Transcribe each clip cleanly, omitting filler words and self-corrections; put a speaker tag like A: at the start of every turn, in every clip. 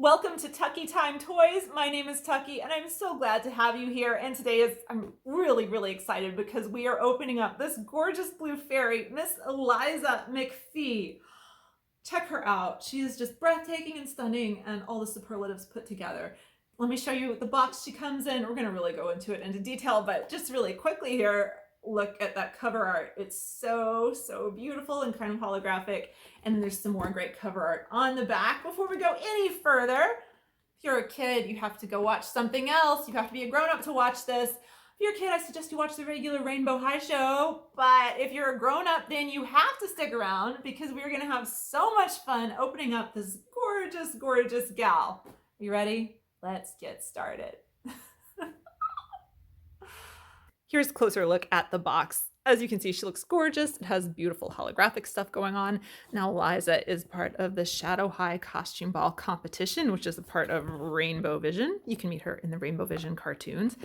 A: Welcome to Tucky Time Toys. My name is Tucky and I'm so glad to have you here. And I'm really excited because we are opening up this gorgeous blue fairy, Miss Eliza McPhee. Check her out. She is just breathtaking and stunning and all the superlatives put together. Let me show you the box she comes in. We're going to really go into it into detail, but just really quickly here, look at that cover art. It's so beautiful and kind of holographic. And then there's some more great cover art on the back. Before we go any further, if you're a kid, you have to go watch something else. You have to be a grown-up to watch this. If you're a kid, I suggest you watch the regular Rainbow High show. But if you're a grown-up, then you have to stick around because we're going to have so much fun opening up this gorgeous gal. You ready? Let's get started. Here's a closer look at the box. As you can see, she looks gorgeous. It has beautiful holographic stuff going on. Now, Eliza is part of the Shadow High Costume Ball competition, which is a part of Rainbow Vision. You can meet her in the Rainbow Vision cartoons.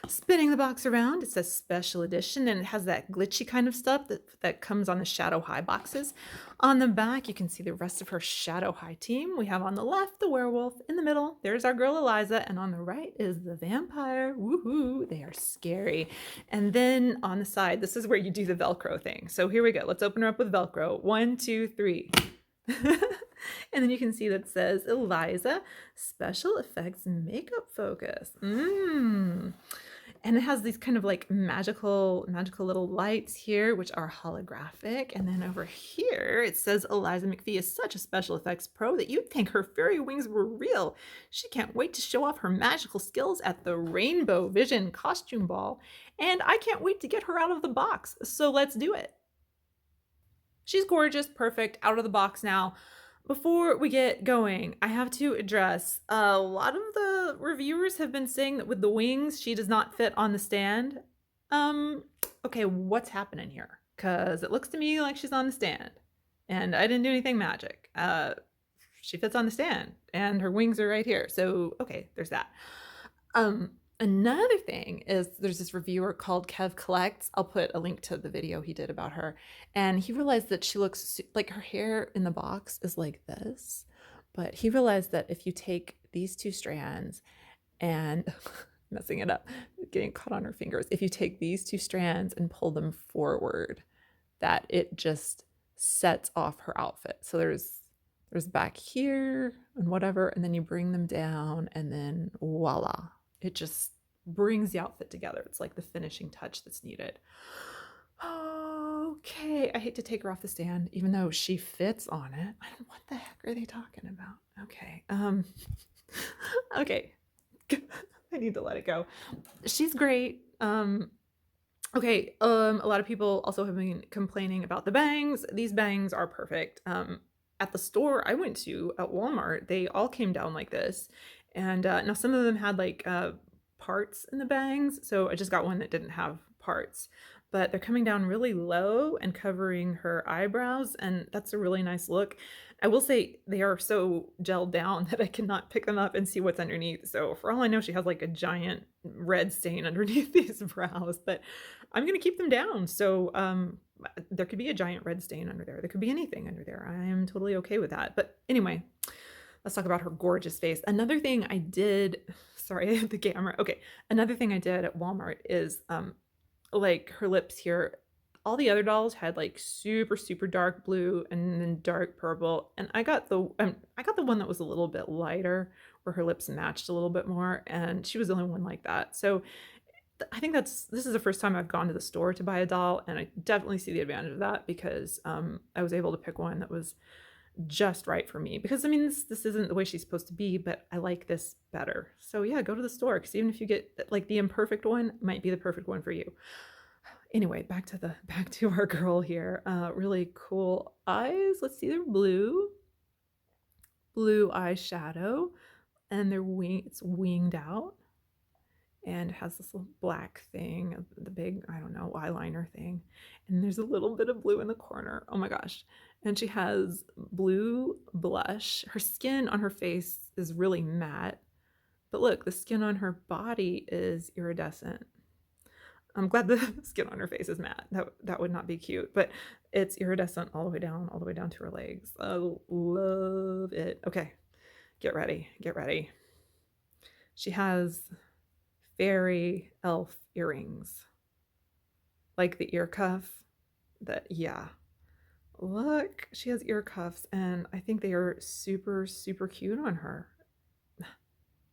A: Spinning the box around, it says special edition, and it has that glitchy kind of stuff that comes on the Shadow High boxes. On the back, you can see the rest of her Shadow High team. We have on the left the werewolf, in the middle, there's our girl Eliza, and on the right is the vampire. Woohoo, they are scary. And then on the side, this is where you do the Velcro thing. So here we go. Let's open her up with Velcro. 1, 2, 3. And then you can see that it says Eliza Special Effects Makeup Focus. And it has these kind of like magical little lights here, which are holographic. And then over here, it says Eliza McFee is such a special effects pro that you'd think her fairy wings were real. She can't wait to show off her magical skills at the Rainbow Vision Costume Ball. And I can't wait to get her out of the box. So let's do it. She's gorgeous, perfect, out of the box now. Before we get going, I have to address a lot of the reviewers have been saying that with the wings, she does not fit on the stand. Okay, what's happening here? Because it looks to me like she's on the stand and I didn't do anything magic. She fits on the stand and her wings are right here. So, okay, there's that. Another thing is there's this reviewer called Kev Collects. I'll put a link to the video he did about her. And he realized that she looks like her hair in the box is like this. But he realized that if you take these two strands and messing it up, getting caught on her fingers, if you take these two strands and pull them forward, that it just sets off her outfit. So there's back here and whatever, and then you bring them down and then voila. It just brings the outfit together. It's like the finishing touch that's needed. Okay, I hate to take her off the stand, even though she fits on it. What the heck are they talking about? Okay, okay, I need to let it go. She's great. Okay, a lot of people also have been complaining about the bangs. These bangs are perfect. At the store I went to at Walmart, they all came down like this. And now some of them had like parts in the bangs. So I just got one that didn't have parts. But they're coming down really low and covering her eyebrows. And that's a really nice look. I will say they are so gelled down that I cannot pick them up and see what's underneath. So for all I know, she has like a giant red stain underneath these brows. But I'm going to keep them down. So there could be a giant red stain under there. There could be anything under there. I am totally okay with that. But anyway, let's talk about her gorgeous face. Another thing I did, sorry, the camera. Okay, another thing I did at Walmart is like her lips here. All the other dolls had like super dark blue and then dark purple, and I got the one that was a little bit lighter, where her lips matched a little bit more, and she was the only one like that. So I think this is the first time I've gone to the store to buy a doll, and I definitely see the advantage of that because I was able to pick one that was just right for me, because I mean this isn't the way she's supposed to be, but I like this better. So yeah, go to the store, because even if you get like the imperfect one, it might be the perfect one for you. Anyway, back to our girl here. Really cool eyes. Let's see, they're blue eyeshadow, and it's winged out, and it has this little black thing, the big, I don't know, eyeliner thing. And there's a little bit of blue in the corner. Oh my gosh. And she has blue blush. Her skin on her face is really matte. But look, the skin on her body is iridescent. I'm glad the skin on her face is matte. That would not be cute. But it's iridescent all the way down to her legs. I love it. Okay. Get ready, get ready. She has fairy elf earrings, like the ear cuff. That, yeah. Look, she has ear cuffs, and I think they are super, super cute on her.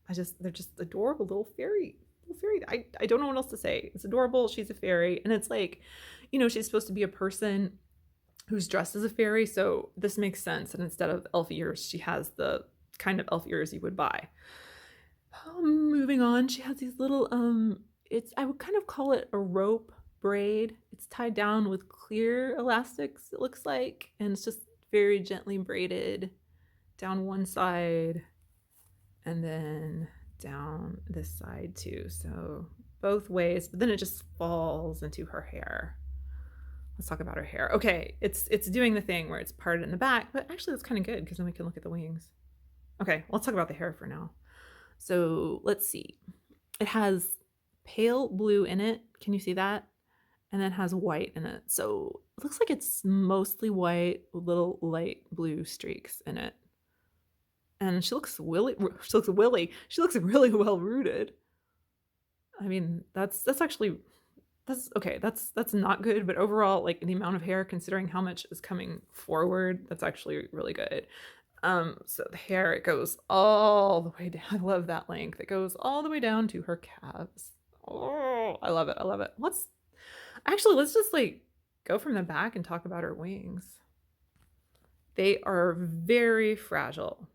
A: They're just adorable little fairy. Little fairy. I don't know what else to say. It's adorable. She's a fairy. And it's like, she's supposed to be a person who's dressed as a fairy. So this makes sense. And instead of elf ears, she has the kind of elf ears you would buy. Moving on, she has these little, I would kind of call it a rope braid. It's tied down with clear elastics, it looks like. And it's just very gently braided down one side and then down this side too. So both ways, but then it just falls into her hair. Let's talk about her hair. Okay, it's doing the thing where it's parted in the back, but actually that's kind of good because then we can look at the wings. Okay, let's talk about the hair for now. So let's see. It has pale blue in it. Can you see that? And then it has white in it. So it looks like it's mostly white with little light blue streaks in it. And she looks willy. She looks really well rooted. I mean, that's okay. That's not good, but overall, like the amount of hair, considering how much is coming forward, that's actually really good. So the hair, it goes all the way down. I love that length. It goes all the way down to her calves. Oh, I love it. I love it. Let's just like go from the back and talk about her wings. They are very fragile.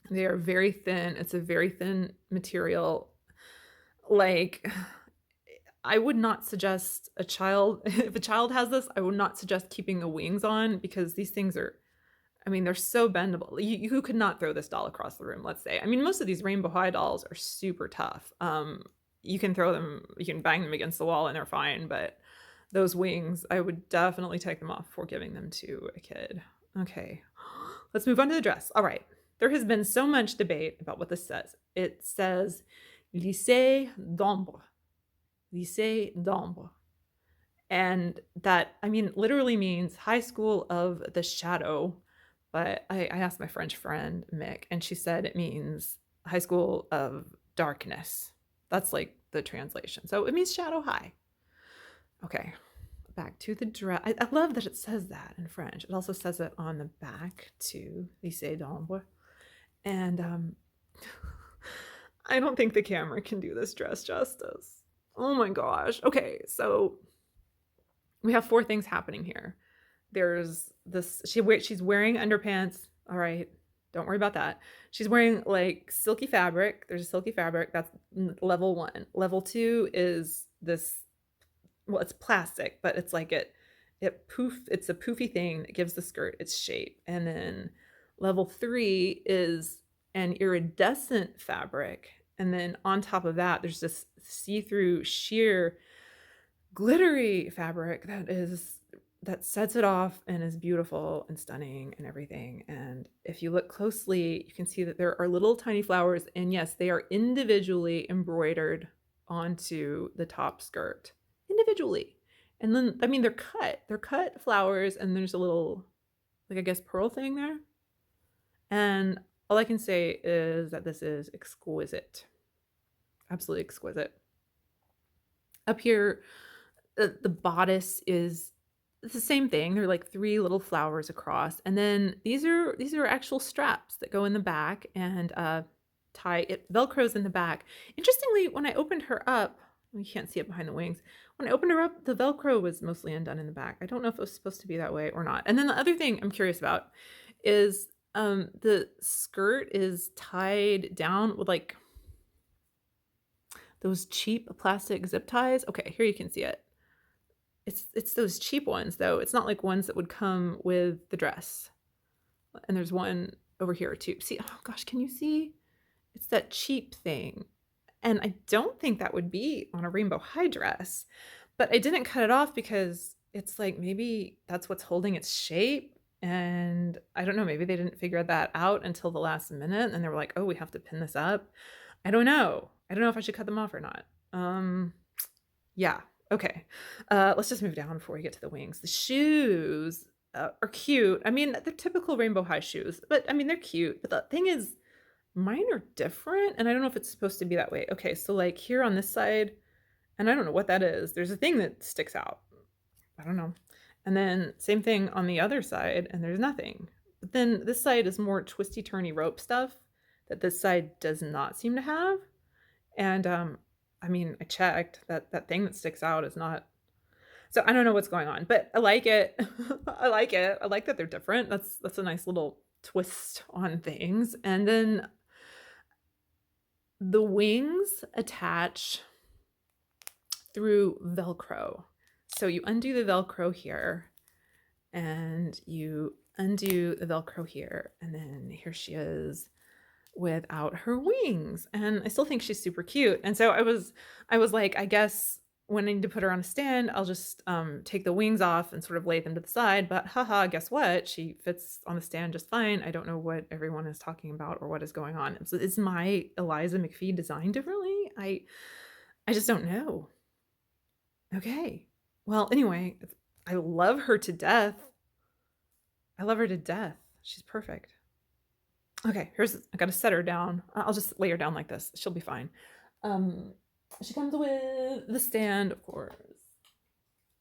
A: They are very thin. It's a very thin material. Like, I would not suggest if a child has this, I would not suggest keeping the wings on because these things are, they're so bendable. You could not throw this doll across the room, let's say. Most of these Rainbow High dolls are super tough. You can throw them, you can bang them against the wall and they're fine, but those wings, I would definitely take them off before giving them to a kid. Okay, let's move on to the dress. All right, there has been so much debate about what this says. It says lycée d'ombre. Lycée d'ombre. And that, literally means high school of the shadow. But I asked my French friend, Mick, and she said it means high school of darkness. That's like the translation. So it means shadow high. Okay, back to the dress. I love that it says that in French. It also says it on the back too, lycée d'ombre. And I don't think the camera can do this dress justice. Oh my gosh. Okay, so we have 4 things happening here. There's this, she's wearing underpants. All right, don't worry about that. She's wearing like silky fabric. There's a silky fabric. That's level 1. Level 2 is this, well, it's plastic, but it's like it's a poofy thing that gives the skirt its shape. And then level 3 is an iridescent fabric. And then on top of that, there's this see-through sheer glittery fabric that sets it off and is beautiful and stunning and everything. And if you look closely, you can see that there are little tiny flowers, and yes, they are individually embroidered onto the top skirt individually. And then they're cut flowers, and there's a little, like, I guess pearl thing there. And all I can say is that this is exquisite. Absolutely exquisite. Up here, the bodice is the same thing. They're like 3 little flowers across, and then these are actual straps that go in the back and tie it. Velcro's in the back. Interestingly, when I opened her up, you can't see it behind the wings. When I opened her up, the Velcro was mostly undone in the back. I don't know if it was supposed to be that way or not. And then the other thing I'm curious about is the skirt is tied down with like those cheap plastic zip ties. Okay, here you can see it. It's those cheap ones though. It's not like ones that would come with the dress. And there's one over here too. See, oh gosh, can you see? It's that cheap thing. And I don't think that would be on a Rainbow High dress, but I didn't cut it off because it's like maybe that's what's holding its shape. And I don't know, maybe they didn't figure that out until the last minute and they were like, oh, we have to pin this up. I don't know. I don't know if I should cut them off or not. Yeah. Okay. Let's just move down before we get to the wings. The shoes, are cute. I mean, they're typical rainbow high shoes, but I mean, they're cute. But the thing is, mine are different, and I don't know if it's supposed to be that way. Okay, so like here on this side, and I don't know what that is. There's a thing that sticks out. I don't know. And then same thing on the other side, and there's nothing. But then this side is more twisty turny rope stuff that this side does not seem to have. And I mean, I checked that thing that sticks out is not. So I don't know what's going on, but I like it. I like it. I like that they're different. That's a nice little twist on things. And then the wings attach through Velcro. So you undo the Velcro here, and you undo the Velcro here, and then here she is without her wings. And I still think she's super cute. And so I was like, I guess when I need to put her on a stand, I'll just take the wings off and sort of lay them to the side. But haha, guess what? She fits on the stand just fine. I don't know what everyone is talking about or what is going on. So is my Eliza McFee designed differently? I just don't know. Okay. Well, anyway, I love her to death. I love her to death. She's perfect. Okay, I gotta set her down. I'll just lay her down like this. She'll be fine. She comes with the stand, of course.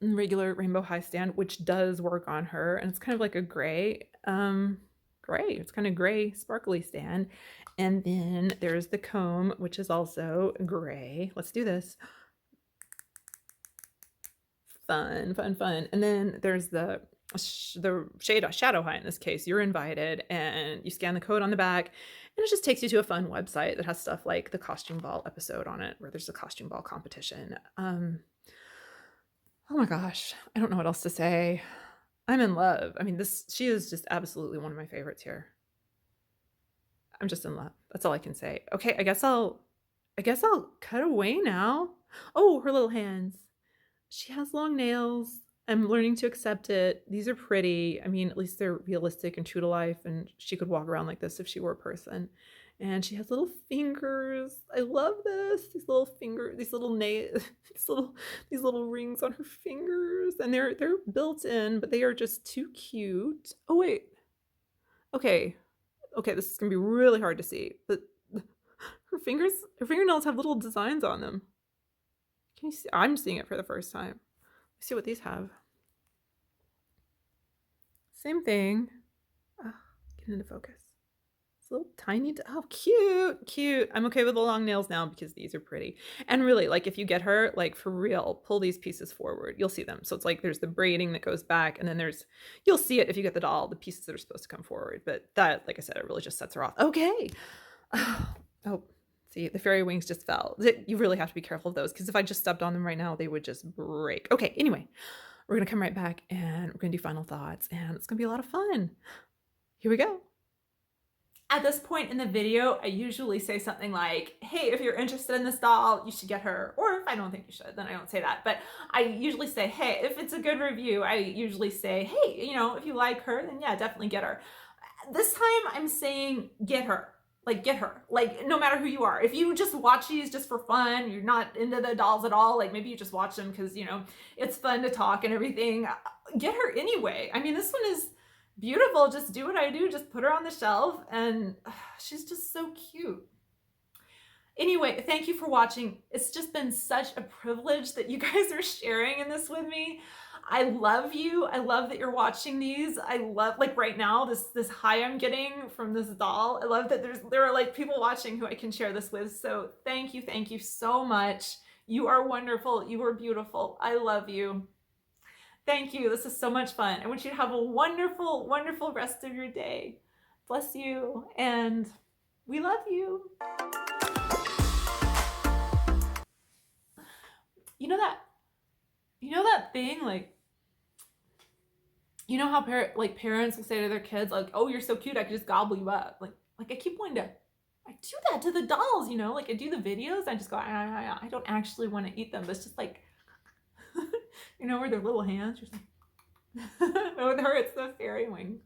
A: Regular rainbow high stand, which does work on her. And it's kind of like a gray. It's kind of gray, sparkly stand. And then there's the comb, which is also gray. Let's do this. Fun. And then there's the shadow high in this case. You're invited, and you scan the code on the back, and it just takes you to a fun website that has stuff like the costume ball episode on it, where there's a costume ball competition. Oh my gosh, I don't know what else to say. I'm in love. I mean, she is just absolutely one of my favorites here. I'm just in love. That's all I can say. Okay, I guess I'll cut away now. Oh, her little hands. She has long nails. I'm learning to accept it. These are pretty. I mean, at least they're realistic and true to life, and she could walk around like this if she were a person. And she has little fingers. I love this. These little fingers, these little nails, these little rings on her fingers, and they're built in, but they are just too cute. Oh wait. Okay, this is gonna be really hard to see, but her fingernails have little designs on them. Can you see? I'm seeing it for the first time. Let's see what these have. Same thing. Oh, get into focus. It's a little tiny. Oh, cute. I'm okay with the long nails now because these are pretty. And really, like, if you get her, like, for real, pull these pieces forward. You'll see them. So it's like there's the braiding that goes back, and then you'll see it if you get the doll, the pieces that are supposed to come forward. But that, like I said, it really just sets her off. Okay. Oh. See, the fairy wings just fell. You really have to be careful of those, because if I just stepped on them right now, they would just break. Okay, anyway, we're going to come right back, and we're going to do final thoughts, and it's going to be a lot of fun. Here we go. At this point in the video, I usually say something like, hey, if you're interested in this doll, you should get her. Or if I don't think you should, then I don't say that. But I usually say, hey, if it's a good review, I usually say, hey, if you like her, then yeah, definitely get her. This time I'm saying get her. Like, get her. Like, no matter who you are. If you just watch these just for fun, you're not into the dolls at all, like maybe you just watch them because, it's fun to talk and everything, get her anyway. I mean, this one is beautiful. Just do what I do. Just put her on the shelf, and she's just so cute. Anyway, thank you for watching. It's just been such a privilege that you guys are sharing in this with me. I love you. I love that you're watching these. I love, like, right now, this high I'm getting from this doll. I love that there are like people watching who I can share this with. So thank you so much. You are wonderful. You are beautiful. I love you. Thank you. This is so much fun. I want you to have a wonderful, wonderful rest of your day. Bless you, and we love you. You know that thing, like, how parents will say to their kids, like, oh, you're so cute, I could just gobble you up. Like I keep wanting to, I do that to the dolls, like I do the videos, I just go, I don't actually want to eat them, but it's just like, where their little hands, just like, with her, it's the fairy wing.